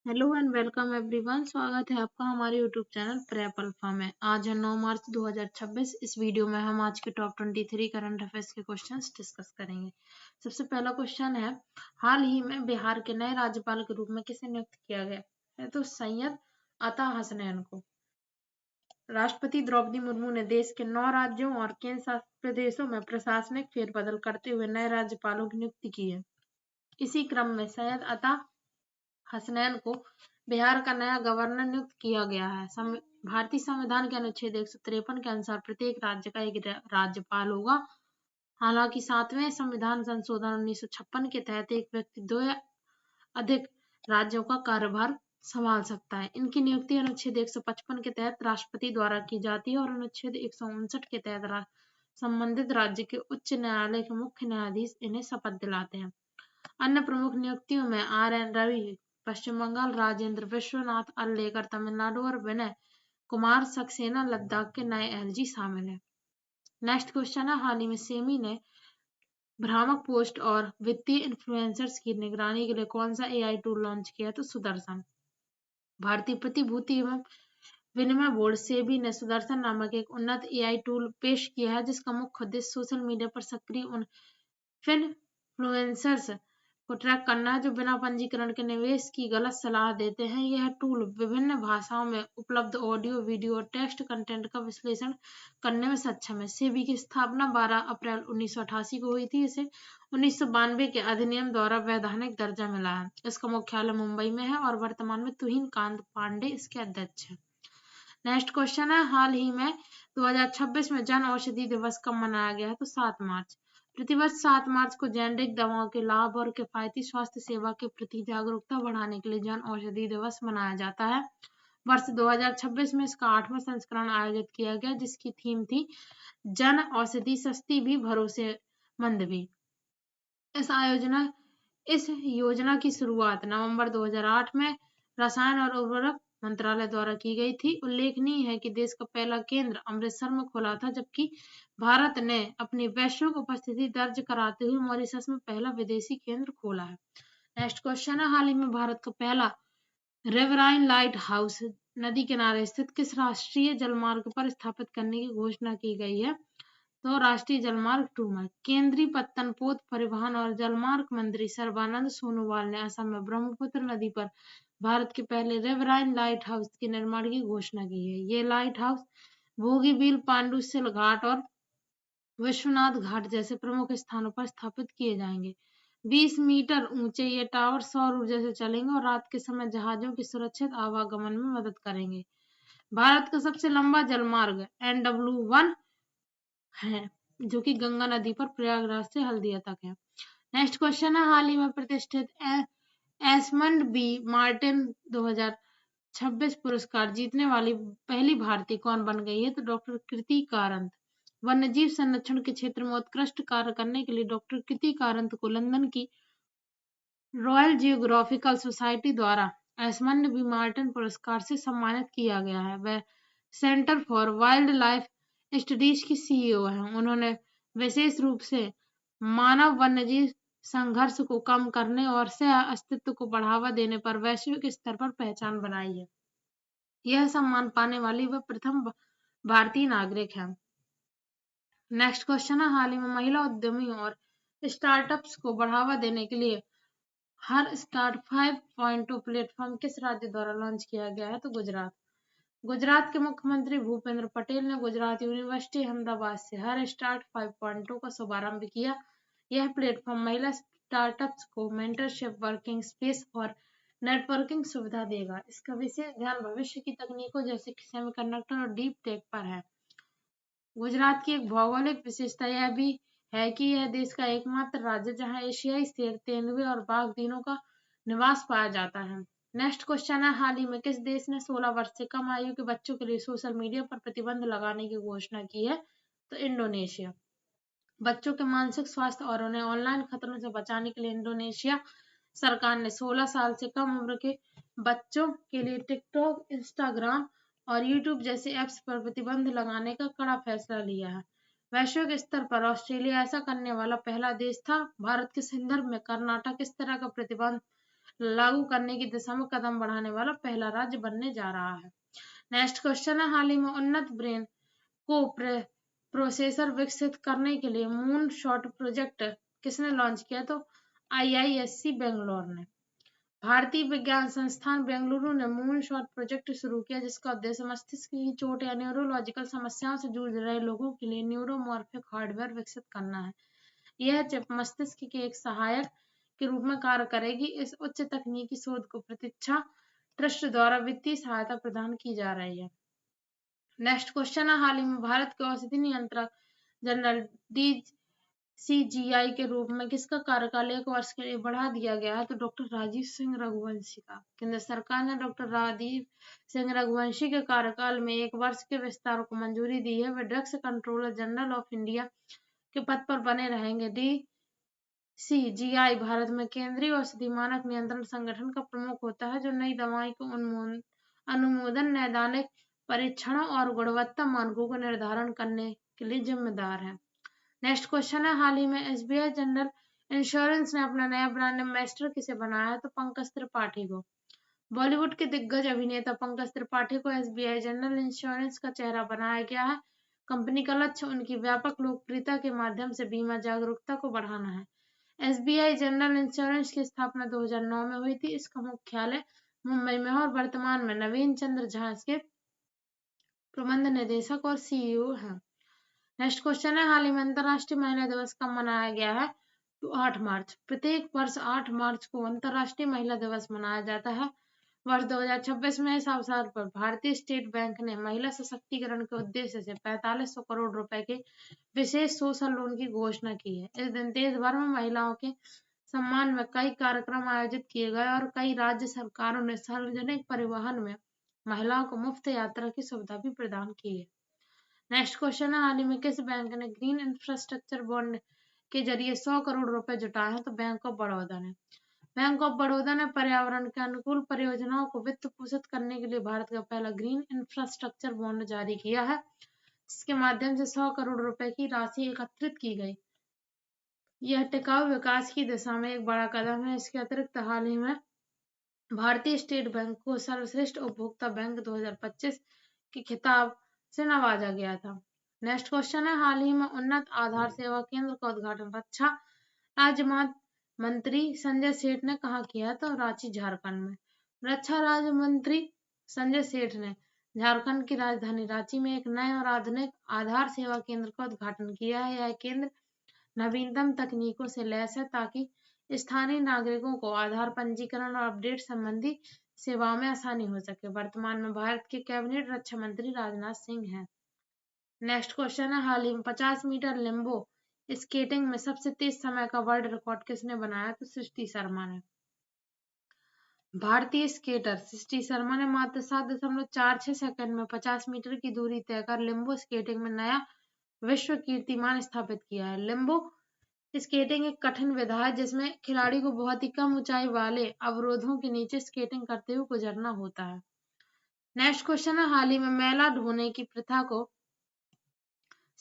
Hello and welcome everyone. स्वागत है आपका हमारे यूट्यूब चैनल प्रेप अल्फा में। आज है 9 मार्च 2026। इस वीडियो में हम आज के टॉप 23 करंट अफेयर्स के क्वेश्चंस डिस्कस करेंगे। सबसे पहला क्वेश्चन है, हाल ही में बिहार के नए राज्यपाल के रूप में किसे नियुक्त किया गया है? तो सैयद अता हसनैन को। राष्ट्रपति द्रौपदी मुर्मू ने देश के 9 राज्यों और केंद्र शासित प्रदेशों में प्रशासनिक फेरबदल करते हुए नए राज्यपालों की नियुक्ति की है। इसी क्रम में सैयद अता हसनैन को बिहार का नया गवर्नर नियुक्त किया गया है। भारतीय संविधान के अनुच्छेद 153 के अनुसार प्रत्येक राज्य का एक राज्यपाल होगा। हालांकि 7वें संविधान संशोधन 1956 के तहत एक व्यक्ति 2 या अधिक राज्यों का कार्यभार संभाल सकता है। इनकी नियुक्ति अनुच्छेद 155 के तहत राष्ट्रपति द्वारा की जाती है और अनुच्छेद 159 के तहत संबंधित राज्य के उच्च न्यायालय के मुख्य न्यायाधीश इन्हें शपथ दिलाते हैं। अन्य प्रमुख नियुक्तियों में RN रवि पश्चिम बंगाल, राजेंद्र विश्वनाथ अल्लेकर तमिलनाडु और विनय कुमार सक्सेना लद्दाख के नए LG शामिल हैं। नेक्स्ट क्वेश्चन है, हाल ही में सेमी ने भ्रामक पोस्ट और वित्तीय इन्फ्लुएंसर्स की निगरानी के लिए कौन सा AI टूल लॉन्च किया? तो सुदर्शन। भारतीय प्रतिभूति एवं विनिमय बोर्ड सेबी ने सुदर्शन नामक एक उन्नत AI टूल पेश किया है, जिसका मुख्य उद्देश्य सोशल मीडिया पर सक्रिय उन इन्फ्लुएंसर्स को ट्रैक करना है जो बिना पंजीकरण के निवेश की गलत सलाह देते हैं। यह टूल विभिन्न भाषाओं में उपलब्ध ऑडियो, वीडियो और टेक्स्ट कंटेंट का विश्लेषण करने में सक्षम है। सेबी की स्थापना 12 अप्रैल 1988 को हुई थी। इसे 1992 के अधिनियम द्वारा वैधानिक दर्जा मिला है। इसका मुख्यालय मुंबई में है और वर्तमान में तुहिन कांत पांडे इसके अध्यक्ष हैं। नेक्स्ट क्वेश्चन है, हाल ही में 2026 में जन औषधि दिवस कब मनाया गया है? तो 7 मार्च। प्रतिवर्ष 7 मार्च को जेनेरिक दवाओं के लाभ और किफायती स्वास्थ्य सेवा के प्रति जागरूकता बढ़ाने के लिए जन औषधि दिवस मनाया जाता है। वर्ष 2026 में इसका 8वां संस्करण आयोजित किया गया, जिसकी थीम थी जन औषधि सस्ती भी भरोसेमंद भी। इस योजना की शुरुआत नवंबर 2008 में रसायन और उर्वरक मंत्रालय द्वारा की गई थी। उल्लेखनीय है कि देश का पहला केंद्र अमृतसर में खुला था, जबकि भारत ने अपनी वैश्विक उपस्थिति दर्ज कराते हुए मॉरिशस में पहला विदेशी केंद्र खोला है। नेक्स्ट क्वेश्चन है, हाल ही में भारत का पहला रिवराइन लाइट हाउस नदी किनारे स्थित किस राष्ट्रीय जलमार्ग पर स्थापित करने की घोषणा की गई है? तो राष्ट्रीय जलमार्ग 2 में। केंद्रीय पत्तनपोत परिवहन और जलमार्ग मंत्री सर्बानंद सोनोवाल ने असम में ब्रह्मपुत्र नदी पर भारत के पहले रिवराइन लाइट हाउस के निर्माण की घोषणा की है। ये लाइट हाउस बोगीबील, पांडुशिल घाट और विश्वनाथ घाट जैसे प्रमुख स्थानों पर स्थापित किए जाएंगे। 20 मीटर ऊंचे ये टावर सौर ऊर्जा से चलेंगे और रात के समय जहाजों की सुरक्षित आवागमन में मदद करेंगे। भारत का सबसे लंबा जलमार्ग NW1 है, जो कि गंगा नदी पर प्रयागराज से हल्दिया तक है। नेक्स्ट क्वेश्चन है, हाल ही में प्रतिष्ठित एस्मंड बी मार्टिन 2026 पुरस्कार जीतने वाली पहली भारतीय कौन बन गई है? तो डॉक्टर कृति कारंत। वन्यजीव संरक्षण के क्षेत्र में उत्कृष्ट कार्य करने के लिए डॉक्टर कृति कारंत को लंदन की रॉयल जियोग्राफिकल सोसाइटी द्वारा एस्मंड बी मार्टिन पुरस्कार से सम्मानित किया गया है। वह centre for wild life studies की CEO हैं। उन्होंने विशेष रूप से मानव वन्यजीव संघर्ष को कम करने और सह अस्तित्व को बढ़ावा देने पर वैश्विक स्तर पर पहचान बनाई है। यह सम्मान पाने वाली वह प्रथम भारतीय नागरिक है। नेक्स्ट क्वेश्चन है, हाल ही में महिला उद्यमियों और स्टार्टअप्स को बढ़ावा देने के लिए हर स्टार्ट 5.0 प्लेटफॉर्म किस राज्य द्वारा लॉन्च किया गया है? तो गुजरात। गुजरात के मुख्यमंत्री भूपेंद्र पटेल ने गुजरात यूनिवर्सिटी अहमदाबाद से हर स्टार्ट 5.0 का शुभारंभ किया। यह प्लेटफॉर्म महिला स्टार्टअप्स को मेंटरशिप, वर्किंग स्पेस और नेटवर्किंग सुविधा देगा। इसका विशेष ध्यान भविष्य की तकनीकों जैसे सेमीकंडक्टर और डीप टेक पर है। गुजरात की एक भौगोलिक विशेषता यह भी है कि यह देश का एकमात्र राज्य जहां एशियाई शेर, तेंदुए और बाघ तीनों का निवास पाया जाता है। नेक्स्ट क्वेश्चन है, हाल ही में किस देश ने 16 वर्ष से कम आयु के बच्चों के लिए सोशल मीडिया पर प्रतिबंध लगाने की घोषणा की है? तो इंडोनेशिया। बच्चों के मानसिक स्वास्थ्य और उन्हें ऑनलाइन खतरों से बचाने के लिए इंडोनेशिया सरकार ने 16 साल से कम उम्र के बच्चों के लिए टिकटॉक, इंस्टाग्राम और यूट्यूब जैसे ऐप्स पर प्रतिबंध लगाने का कड़ा फैसला लिया है। वैश्विक स्तर पर ऑस्ट्रेलिया ऐसा करने वाला पहला देश था। भारत के संदर्भ में कर्नाटक इस तरह का प्रतिबंध लागू करने की दिशा में कदम बढ़ाने वाला पहला राज्य बनने जा रहा है। नेक्स्ट क्वेश्चन है, हाल ही में उन्नत ब्रेन को प्रोसेसर विकसित करने के लिए मून शॉट प्रोजेक्ट किसने लॉन्च किया? तो IISc बेंगलोर ने। भारतीय विज्ञान संस्थान बेंगलुरु ने मून शॉट प्रोजेक्ट शुरू किया, जिसका उद्देश्य मस्तिष्क की चोट या न्यूरोलॉजिकल समस्याओं से जूझ रहे लोगों के लिए न्यूरोमॉर्फिक हार्डवेयर विकसित करना है। यह चिप मस्तिष्क के एक सहायक के रूप में कार्य करेगी। इस उच्च तकनीकी शोध को प्रतीक्षा ट्रस्ट द्वारा वित्तीय सहायता प्रदान की जा रही है। नेक्स्ट क्वेश्चन है, हाल ही में भारत के औषधि नियंत्रक जनरल DCGI के रूप में किसका कार्यकाल 1 वर्ष के लिए बढ़ा दिया गया है? तो डॉक्टर राजीव सिंह रघुवंशी का। केंद्र सरकार ने डॉक्टर राजीव सिंह रघुवंशी के कार्यकाल में 1 वर्ष के विस्तार को मंजूरी दी है। वे drugs controller general of India के पद पर बने रहेंगे। DCGI भारत में केंद्रीय औषधि मानक नियंत्रण संगठन का प्रमुख होता है, जो नई दवाओं के अनुमोदन, नैदानिक परीक्षणों और गुणवत्ता मानकों को निर्धारण करने के लिए जिम्मेदार है। नेक्स्ट क्वेश्चन है, हाल ही में SBI जनरल इंश्योरेंस ने अपना नया ब्रांड एम्बेसडर किसे बनाया है? तो पंकज त्रिपाठी को। बॉलीवुड के दिग्गज अभिनेता पंकज त्रिपाठी को SBI जनरल इंश्योरेंस का चेहरा बनाया गया है। कंपनी का लक्ष्य उनकी व्यापक लोकप्रियता के माध्यम से बीमा जागरूकता को बढ़ाना है। SBI जनरल इंश्योरेंस की स्थापना 2009 में हुई थी। इसका मुख्यालय मुंबई में है और वर्तमान में नवीन चंद्र झा इसके प्रबंध निदेशक और CEO हैं। नेक्स्ट क्वेश्चन है, हाल ही में अंतर्राष्ट्रीय महिला दिवस कब मनाया गया है? तो 8 मार्च। प्रत्येक वर्ष 8 मार्च को अंतर्राष्ट्रीय महिला दिवस मनाया जाता है। वर्ष 2026 में इस अवसर पर भारतीय स्टेट बैंक ने महिला सशक्तिकरण के उद्देश्य से 4500 करोड़ रुपए के विशेष सोशल लोन की घोषणा की है। इस दिन देश भर में महिलाओं के सम्मान में कई कार्यक्रम आयोजित किए गए और कई राज्य सरकारों ने सार्वजनिक परिवहन में महिलाओं को मुफ्त यात्रा की सुविधा भी प्रदान की है। नेक्स्ट क्वेश्चन है, हाल ही में किस बैंक ने ग्रीन इंफ्रास्ट्रक्चर बॉन्ड के जरिए 100 करोड़ रुपए जुटाए हैं? तो बैंक ऑफ बड़ौदा ने। बैंक ऑफ बड़ौदा ने पर्यावरण के अनुकूल परियोजनाओं को वित्त पोषित करने के लिए भारत का पहला ग्रीन इंफ्रास्ट्रक्चर बॉन्ड जारी किया है, जिसके माध्यम से 100 करोड़ रुपए की राशि एकत्रित की गई। यह टिकाऊ विकास की दिशा में एक बड़ा कदम है। इसके अतिरिक्त हाल ही में भारतीय स्टेट बैंक को सर्वश्रेष्ठ उपभोक्ता बैंक 2025 के खिताब से नवाजा गया था। नेक्स्ट क्वेश्चन है, हाल ही में उन्नत आधार सेवा केंद्र का उद्घाटन रक्षा राज्य मंत्री संजय सेठ ने कहाँ किया? तो रांची, झारखंड में। रक्षा राज्य मंत्री संजय सेठ ने झारखंड की राजधानी रांची में एक नए और आधुनिक आधार सेवा केंद्र का उद्घाटन किया है। यह केंद्र नवीनतम तकनीकों से लैस है, ताकि स्थानीय नागरिकों को आधार पंजीकरण और अपडेट संबंधी सेवाओं में आसानी हो सके। वर्तमान में भारत के कैबिनेट रक्षा मंत्री राजनाथ सिंह हैं। नेक्स्ट क्वेश्चन है, हाल ही में 50 मीटर लिम्बो स्केटिंग में सबसे तेज समय का वर्ल्ड रिकॉर्ड किसने बनाया? तो सृष्टि शर्मा ने। भारतीय स्केटर सृष्टि शर्मा ने मात्र 7.46 सेकंड में 50 मीटर की दूरी तय कर लिम्बो स्केटिंग में नया विश्व कीर्तिमान स्थापित किया है। लिम्बो स्केटिंग एक कठिन विधा है, जिसमें खिलाड़ी को बहुत ही कम ऊंचाई वाले अवरोधों के नीचे स्केटिंग करते हुए गुजरना होता है। नेक्स्ट क्वेश्चन है, हाल ही में मैला ढोने की प्रथा को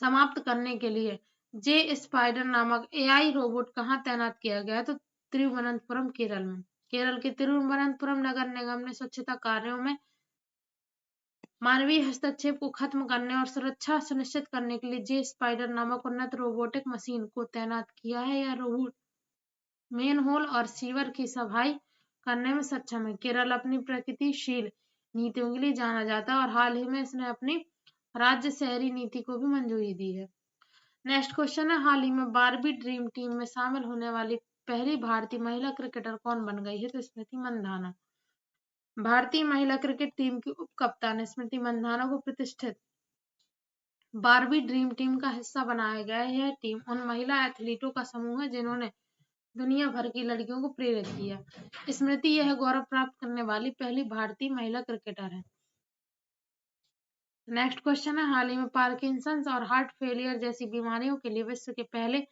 समाप्त करने के लिए जे स्पाइडर नामक AI रोबोट कहाँ तैनात किया गया? तो तिरुवनंतपुरम, केरल में। केरल के तिरुवनंतपुरम नगर निगम ने स्वच्छता कार्यों में मानवीय हस्तक्षेप को खत्म करने और सुरक्षा सुनिश्चित करने के लिए जे स्पाइडर नामक उन्नत रोबोटिक मशीन को तैनात किया है। यह रोबोट मेनहोल और सीवर की सफाई करने में सक्षम है। केरल अपनी प्रगतिशील नीतियों के लिए जाना जाता है और हाल ही में इसने अपनी राज्य शहरी नीति को भी मंजूरी दी है। नेक्स्ट क्वेश्चन है, हाल ही में बारबी ड्रीम टीम में शामिल होने वाली पहली भारतीय महिला क्रिकेटर कौन बन गई है? तो स्मृति मंधाना। भारतीय महिला क्रिकेट टीम की उप कप्तान स्मृति मंधाना को प्रतिष्ठित बारबी ड्रीम टीम का हिस्सा बनाया गया है। यह टीम उन महिला एथलीटों का समूह है जिन्होंने दुनिया भर की लड़कियों को प्रेरित किया। स्मृति यह गौरव प्राप्त करने वाली पहली भारतीय महिला क्रिकेटर है। नेक्स्ट क्वेश्चन है, हाल ही में पार्किंसंस और हार्ट फेलियर जैसी बीमारियों के लिए विश्व के पहले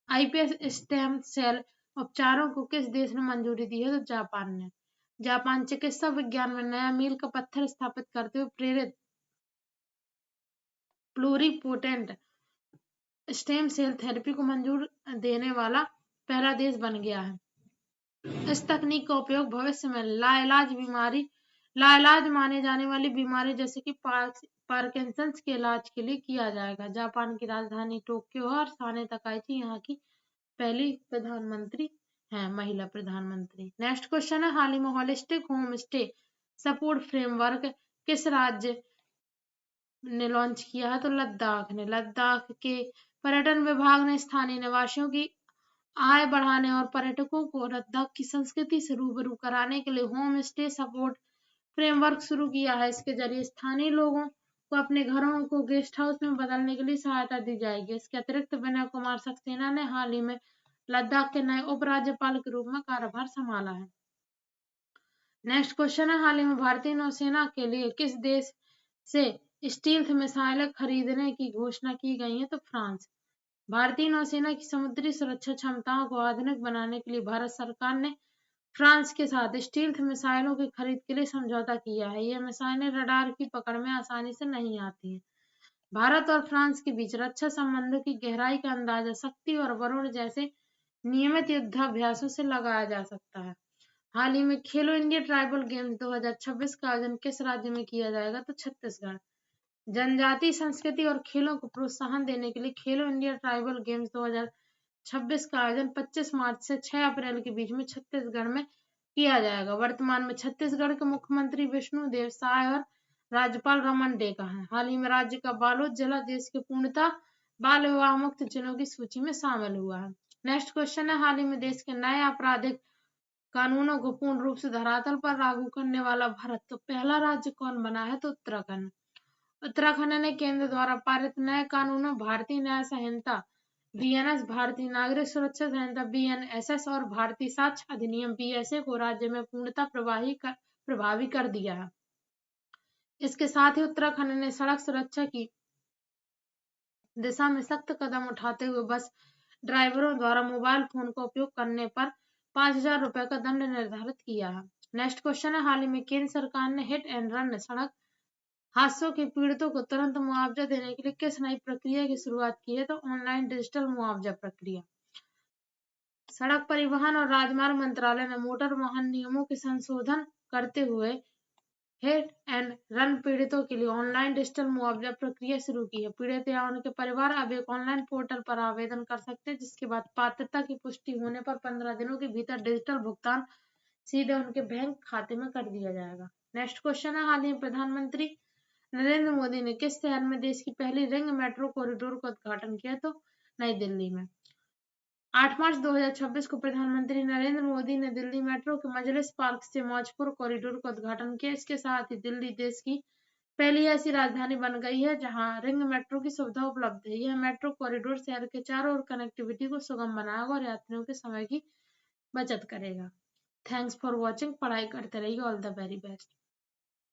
iPS स्टेम सेल उपचारों को किस देश ने मंजूरी दी है? तो जापान ने। जापान चिकित्सा विज्ञान में नया मील का पत्थर स्थापित करते हुए प्रेरित प्लूरिपोटेंट स्टेम सेल थेरेपी को मंजूर देने वाला पहला देश बन गया है। इस तकनीक का उपयोग भविष्य में लाइलाज माने जाने वाली बीमारी जैसे कि पार्किंसंस के इलाज के लिए किया जाएगा। जापान की राजधानी टोक्यो और साने तकाइची यहाँ की पहली प्रधानमंत्री है, महिला प्रधानमंत्री। नेक्स्ट क्वेश्चन है, हाल ही में holistic home stay support framework किस राज्य ने लॉन्च किया है? तो लद्दाख ने। लद्दाख के पर्यटन विभाग ने स्थानीय निवासियों की आय बढ़ाने और पर्यटकों को लद्दाख की संस्कृति से रूबरू कराने के लिए होम स्टे सपोर्ट फ्रेमवर्क शुरू किया है। इसके जरिए स्थानीय लोगों को अपने घरों को गेस्ट हाउस में बदलने के लिए सहायता दी जाएगी। इसके अतिरिक्त विनय कुमार सक्सेना ने हाल ही में लद्दाख के नए उपराज्यपाल के रूप में कार्यभार संभाला है। नेक्स्ट क्वेश्चन है, हाल ही में भारतीय नौसेना के लिए किस देश से स्टील्थ मिसाइलें खरीदने की घोषणा की गई है? तो फ्रांस। भारतीय नौसेना की समुद्री सुरक्षा क्षमताओं को आधुनिक बनाने के लिए भारत सरकार ने फ्रांस के साथ स्टील्थ मिसाइलों की खरीद के लिए समझौता किया है। ये मिसाइलें रडार की पकड़ में आसानी से नहीं आती हैं। भारत और फ्रांस के बीच रक्षा संबंधों की गहराई का अंदाजा शक्ति और वरुण जैसे नियमित युद्धाभ्यासों से लगाया जा सकता है। हाल ही में खेलो इंडिया ट्राइबल गेम्स 2026 का आयोजन किस राज्य में किया जाएगा? तो छत्तीसगढ़। जनजातीय संस्कृति और खेलों को प्रोत्साहन देने के लिए खेलो इंडिया ट्राइबल गेम्स 2026 का आयोजन 25 मार्च से 6 अप्रैल के बीच में छत्तीसगढ़ में किया जाएगा। वर्तमान में छत्तीसगढ़ के मुख्यमंत्री विष्णुदेव साय और राज्यपाल रमन डेका हैं। हाल ही में राज्य का बालोद जिला देश के पूर्णतः बाल विवाह मुक्त जिलों की सूची में शामिल हुआ है। नेक्स्ट क्वेश्चन है, हाल ही में देश के नए आपराधिक कानूनों को पूर्ण रूप से धरातल पर लागू करने वाला भारत का पहला राज्य कौन बना है? तो उत्तराखंड। उत्तराखंड ने केंद्र द्वारा पारित नए कानूनों भारतीय न्याय संहिता बीएनएस, भारतीय नागरिक सुरक्षा संहिता बीएनएसएस और भारतीय साक्ष्य अधिनियम बीएसए को राज्य में पूर्णतः प्रभावी कर दिया है। इसके साथ ही उत्तराखंड ने सड़क सुरक्षा की दिशा में सख्त कदम उठाते हुए बस ड्राइवरों द्वारा मोबाइल फोन का उपयोग करने पर 5,000 रुपए का दंड निर्धारित किया है। नेक्स्ट क्वेश्चन है, हाल ही में केंद्र सरकार ने हिट एंड रन सड़क हादसों के पीड़ितों को तुरंत मुआवजा देने के लिए किस नई प्रक्रिया की शुरुआत की है? तो ऑनलाइन डिजिटल मुआवजा प्रक्रिया। सड़क परिवहन और राजमार्ग मंत्रालय ने मोटर वाहन नियमों के संशोधन करते हुए हिट एंड रन पीड़ितों के लिए ऑनलाइन डिजिटल मुआवजा प्रक्रिया शुरू की है। पीड़ित या उनके परिवार अब एक ऑनलाइन पोर्टल पर आवेदन कर सकते हैं, जिसके बाद पात्रता की पुष्टि होने पर 15 दिनों के भीतर डिजिटल भुगतान सीधे उनके बैंक खाते में कर दिया जाएगा। नेक्स्ट क्वेश्चन है, हाल ही में प्रधानमंत्री नरेंद्र मोदी ने किस शहर में देश की पहली रिंग मेट्रो कॉरिडोर का उद्घाटन किया? तो नई दिल्ली में। 8 मार्च 2026 को प्रधानमंत्री नरेंद्र मोदी ने दिल्ली मेट्रो के मजलिस पार्क से मौजपुर कॉरिडोर का उद्घाटन किया। इसके साथ ही दिल्ली देश की पहली ऐसी राजधानी बन गई है जहां रिंग मेट्रो की सुविधा उपलब्ध है। यह मेट्रो कॉरिडोर शहर के चारों ओर कनेक्टिविटी को सुगम बनाएगा और यात्रियों के समय की बचत करेगा। Thanks for watching. पढ़ाई करते रहिए। All the very best.